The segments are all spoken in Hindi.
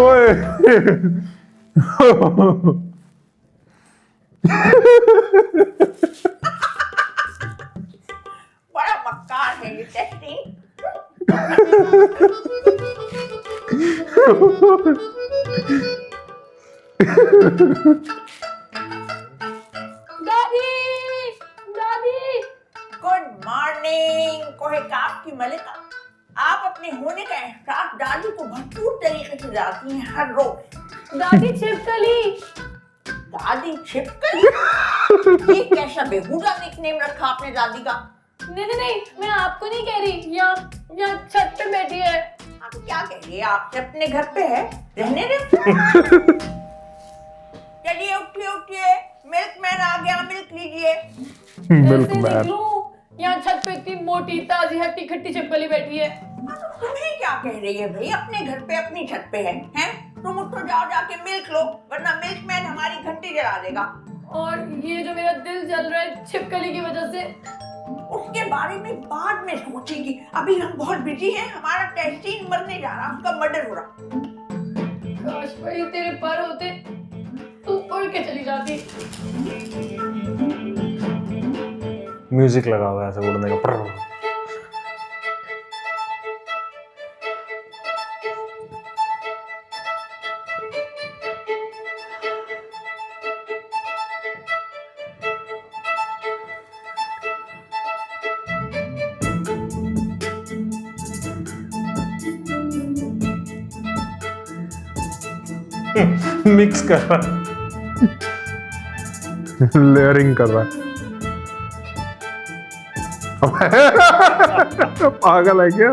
ओए बड़ा मक्कार है ये टेस्टी। दादी दादी। गुड मॉर्निंग कोहिकाब की मलिका। आप अपने होने का एहसास दादी को भरपूर तरीके से दिलाती हैं हर रोज। दादी छिपकली। दादी छिपकली? ये कैसा बेहुदा निकनेम रखा आपने दादी का? नहीं नहीं नहीं, मैं आपको नहीं कह रही, यहाँ छत पे बैठी है। आप क्या कह रही है? आप अपने घर पे है, रहने दे। चलिए उठिए उठिए, मिल्कमैन आ गया, मिल्क लीजिए। ऐसे देख लूं, यहाँ छत पे इतनी मोटी ताजी हट्टी खट्टी छिपकली बैठी है। तुम्हें क्या कह रही है भाई? अपने घर पे अपनी छत पे है, हैं? तुम उठो, जाओ जाके मिल्क लो, वरना मिल्कमैन हमारी घंटी जला देगा। और ये जो मेरा दिल जल रहा है छिपकली की वजह से, उसके बारे में बाद में सोचेंगे। अभी हम बहुत बिजी हैं, हमारा टेस्टीन मरने जा रहा, उसका मर्डर हो रहा। काश भाई तेरे पर होते, तू उड़ के चली जाती। म्यूजिक लगा हुआ है ऐसे उड़ने का। प्र मिक्स कर रहा है, लेयरिंग कर रहा है। पागल है क्या?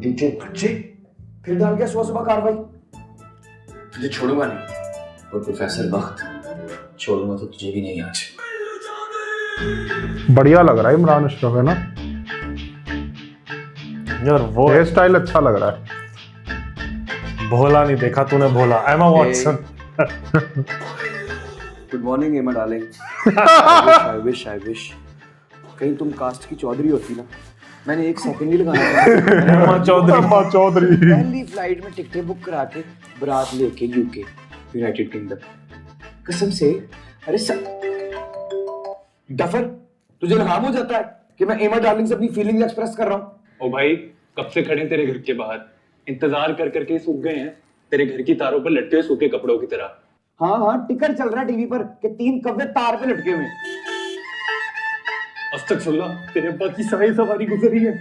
डीजे बच्चे फिर डाल गया सुबह सुबह कार्रवाई। तुझे छोड़ूंगा नहीं, और प्रोफेसर वक्त छोड़ूंगा तो तुझे भी नहीं आज। बढ़िया लग रहा है इमरान इस है ना यार, वो हेयर स्टाइल अच्छा लग रहा है। भोला नहीं देखा तूने, भोला एमा वॉटसन। गुड मॉर्निंग एमा डार्लिंग। आई विश कहीं तुम कास्ट की चौधरी होती ना, मैंने एक सेकंड ही लगाना था। एमा चौधरी पहली फ्लाइट में टिकटें बुक करा के बारात लेके यूके यूनाइटेड किंगडम। कसम से अरे डफर, तुझे इल्हाम हो जाता है कि मैं एमा डार्लिंग से अपनी फीलिंग्स एक्सप्रेस कर रहा हूँ। ओ भाई, कब से खड़े तेरे घर के बाहर, इंतजार कर करके सूख गए हैं तेरे घर की तारों पर लटके हुए सूखे कपड़ों की तरह। हाँ टिकट चल रहा है टीवी पर कि 3 कव्वे तार पे लटके हुए। अस्तगफुरुल्लाह, तेरे अब्बा की सारी सवारी गुजरी है।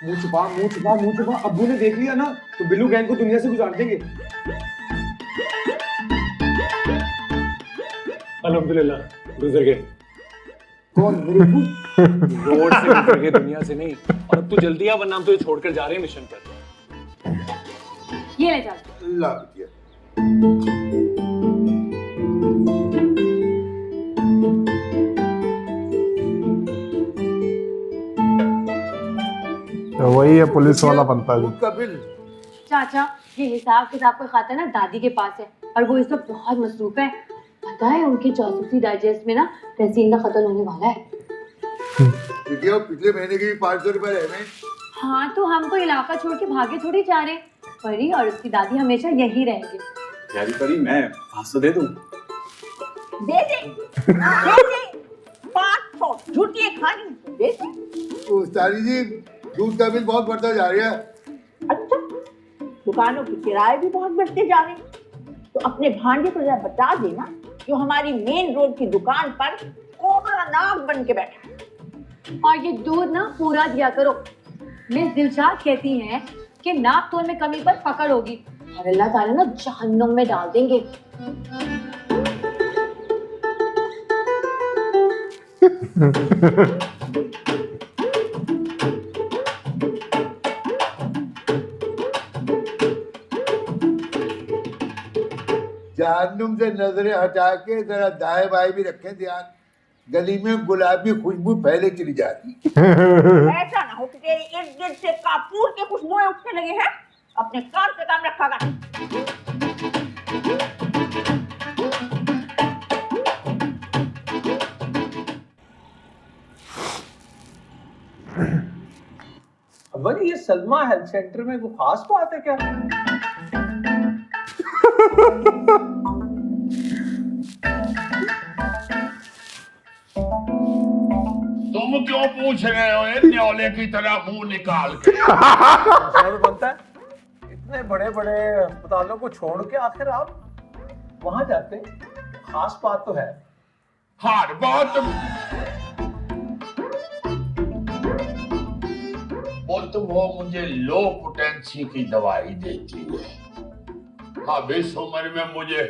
मुंह छुपा। अब्बू ने देख लिया ना तो बिल्लू गैंग को दुनिया से गुजार देंगे। अल्हम्दुलिल्लाह गुजर गए। कौन? मेरे अब्बू? रोड से गुजर गए, दुनिया से नहीं। और अब तू जल्दी आ, वरना हम तुझे छोड़कर जा रहे हैं मिशन पर। ये ले जा। अल्लाह किया। तो वही है पुलिस वाला बनता है। दूध का बिल। चाचा, ये हिसाब किताब का खाता ना दादी के पास है, और वो इस वक्त बहुत मसरूफ है। पता है उनके जासूसी डाइजेस्ट में ना तहसील का खत्म होने वाला है। पिछले महीने के भी 500 रुपए रहे हैं। हाँ तो हम तो इलाका छोड़ के भागे थोड़ी जा रहे। परी और उसकी दादी हमेशा यही रहेंगे। यारी परी, मैं 500 दे दूं? दे दे 500 झूठी खानी दे दे। उस्तादी जी, दूध का बिल बहुत बढ़ता जा रहा है। अच्छा, दुकानों के किराए भी बहुत बढ़ते जा रहे हैं, तो अपने भांजे को जरा बता देना जो हमारी मेन रोड की दुकान पर कोबरा नाग बन के बैठा है। और ये दूध ना पूरा दिया करो। मिस दिलशाद कहती हैं कि नाप तोल में कमी पर पकड़ होगी और अल्लाह ताला ना जहन्नुम में डाल देंगे। जहन्नुम से नजरें हटा के जरा दाएं बाएं भी रखें ध्यान। गली में गुलाबी खुशबू फैले चली जा रही है। ऐसा ना हो कि तेरे इर्द गिर्द से कपूर के खुशबुएं उठने लगे हैं। अपने काम से काम रखा कर। अब्बा जी, ये सलमा हेल्थ सेंटर में कोई खास बात है क्या? तुम क्यों पूछ रहे हो ये न्योले की तरह मुंह निकाल के? ऐसा तो बनता है, इतने बड़े बड़े अस्पतालों को छोड़ के आखिर आप वहां जाते हैं। खास बात तो है। हर बात वो मुझे लो पोटेंसी की दवाई देती है। अब इस उम्र में मुझे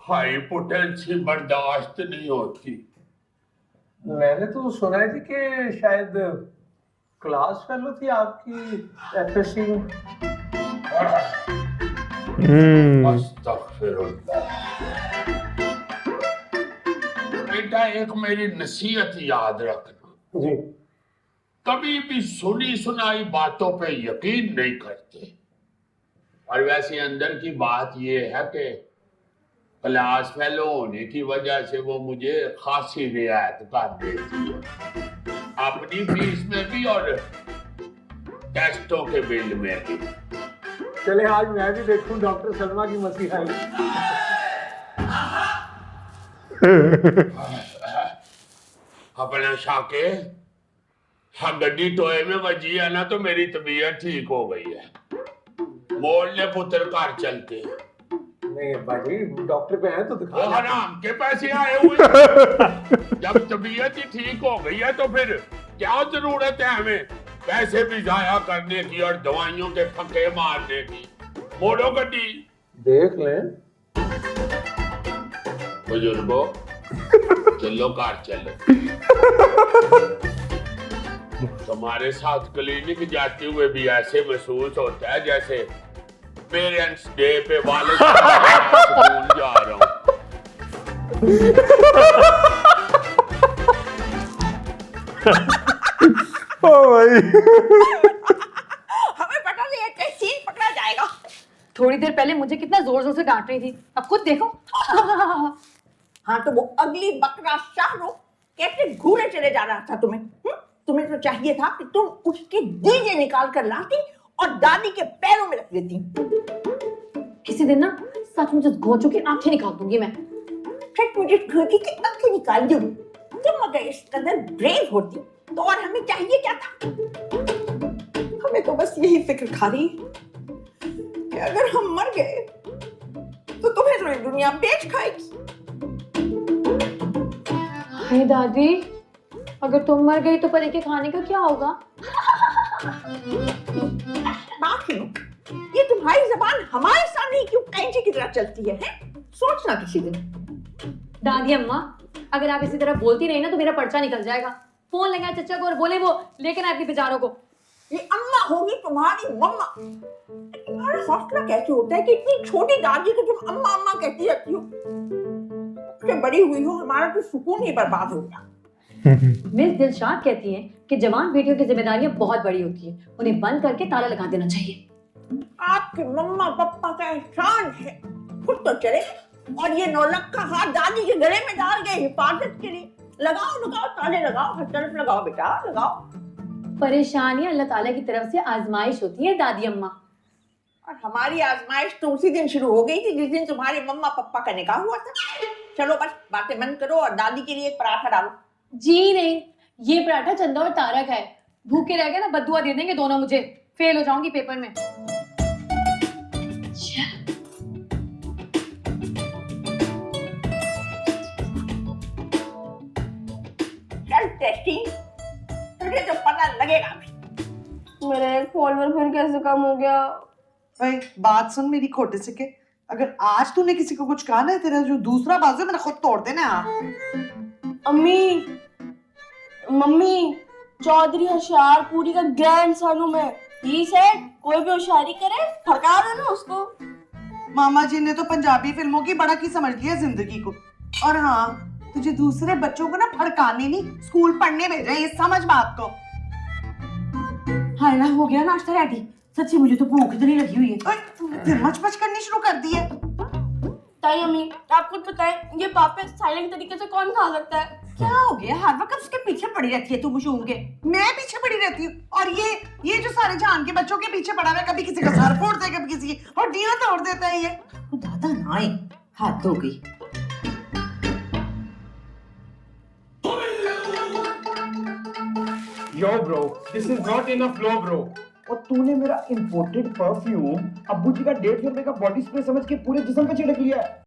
हाई पोटेंसी बर्दाश्त नहीं होती। मैंने तो सुना है जी कि शायद क्लास फेलो थी आपकी एफएससी में। अस्तगफिरुल्लाह। बेटा, एक मेरी नसीहत याद रखना जी। कभी भी सुनी सुनाई बातों पे यकीन नहीं करते। और वैसे अंदर की बात यह है कि क्लास फेलो होने की वजह से वो मुझे खासी रियायत कर देती है, अपनी फीस में भी और टेस्टों के बिल में भी। चले आज मैं भी देखूं डॉक्टर सलमा की मसीहाई। अपना शाके, हाँ गड्डी टोए में वजी है ना तो मेरी तबीयत ठीक हो गई है। मोड़ ले पुत्र घर चलते। नहीं अब्बा जी, डॉक्टर पे हैं तो दिखा। वो हराम के पैसे आए हुए हैं। जब तबीयत ही ठीक हो गई है तो फिर क्या जरूरत है हमें पैसे भी जाया करने की और दवाइयों के फंके मारने की। मोड़ो गड्डी। देख लें। बुजुर्गो, चलो घर चलो। तुम्हारे साथ क्लिनिक जाते हुए भी ऐसे महसूस होता है जैसे पेरेंट्स डे पे वाले स्कूल जा रहा हूँ। ओ भाई, हमें पता नहीं है कैसे सीन पकड़ा जाएगा। थोड़ी देर पहले मुझे कितना जोर जोर से डांट रही थी, अब खुद देखो। हाँ तो वो अगली बकरा शाहरुख कैसे घूरे चले जा रहा था तुम्हें? तुम्हें तो चाहिए था कि तुम उसके दीजे निकाल कर लाती और दादी के पैरों में रख देती। किसी दिन ना सच मुझे घोंचों की आंखें निकाल दूंगी मैं। फिर मुझे घोंचों की आंखें निकाल दूंगी। तुम अगर इस कदर ब्रेव होती तो और हमें चाहिए क्या था? हमें तो बस यही फिक्र खा रही कि अगर हम मर गए तो तुम्हें तो ये दुनिया बेच खाएगी। हाय दादी, अगर तुम मर गई तो परी के खाने का क्या होगा? बात सुनो, ये तुम्हारी जबान हमारे सामने क्यों कैंची की तरह चलती है? सोचना किसी दिन। दादी अम्मा, अगर आप इसी तरह बोलती रही ना तो मेरा पर्चा निकल जाएगा। फोन लगाया चचा को और बोले वो लेकर आए अपनी बेचारों को। ये अम्मा होगी तुम्हारी मम्मा। तुम्हारा हौसला कैसे होता है कि इतनी छोटी दादी को तुम अम्मा अम्मा कहती रहती हो? उससे बड़ी हुई हो, हमारा तो सुकून ही बर्बाद हो गया। मिस दिलशाद कहती हैं कि जवान बेटियों की जिम्मेदारियां बहुत बड़ी होती है, उन्हें बंद करके ताला लगा देना चाहिए। आपके मम्मा पापा का एहसान है, खुद तो चले और ये नौलक्खा हाथ दादी के गले में डाल गए हिफाजत के लिए। लगाओ लगाओ ताले लगाओ, हर तरफ लगाओ बेटा लगाओ। परेशानियां अल्लाह ताला की तरफ से आजमाइश होती है दादी अम्मा। और हमारी आजमाइश तो उसी दिन शुरू हो गई थी जिस दिन तुम्हारे मम्मा पापा का निकाह हुआ था। चलो बस बातें बंद करो और दादी के लिए एक पराठा डालो। जी नहीं, ये पराठा चंदा और तारक है। भूखे रह गए ना बद्दुआ दे देंगे दोनों मुझे, फेल हो जाऊंगी पेपर में। चल टेस्टिंग, तुझे तो पता लगेगा। मेरा एक फॉलोअर फिर कैसे कम हो गया? भाई बात सुन मेरी खोटे से के, अगर आज तूने किसी को कुछ कहा ना, तेरा जो दूसरा बाजू है मैंने खुद तोड़ देना। अम्मी, मम्मी, चौधरी होशियारपुरी का ग्रैंड सन हूं मैं। ही सेड कोई भी होशियारी करे फड़का देना उसको। मामा जी ने तो पंजाबी फिल्मों की बड़ा की समझ लिया जिंदगी को। और हाँ, तुझे दूसरे बच्चों को ना भड़काने नहीं, स्कूल पढ़ने भेजा है, ये समझ बात को। हाँ ना, हो गया नाश्ता रेडी? सच्ची मुझे तो भूख इतनी लगी हुई है। ओए, तूने फिर मच करनी शुरू कर दी है। ताई अम्मी, आप खुद बताएं, ये पापे साइलेंट तरीके से कौन खा सकता है? क्या हो गया? हर वक्त उसके पीछे पड़ी रहती है तू मशहूम के। मैं पीछे पड़ी रहती हूँ, और ये जो सारे जान के बच्चों के पीछे पड़ा हुआ है, कभी किसी का सर फोड़ दे, कभी किसी की हड्डियां तोड़ देता है ये। तो दादा ना ही हाथ हो गई। Yo bro, this is not enough flow bro. और तूने मेरा इंपोर्टेड परफ्यूम अब्बू जी का 150 रुपए का बॉडी स्प्रे समझ के पूरे जिस्म पे छिड़क लिया है।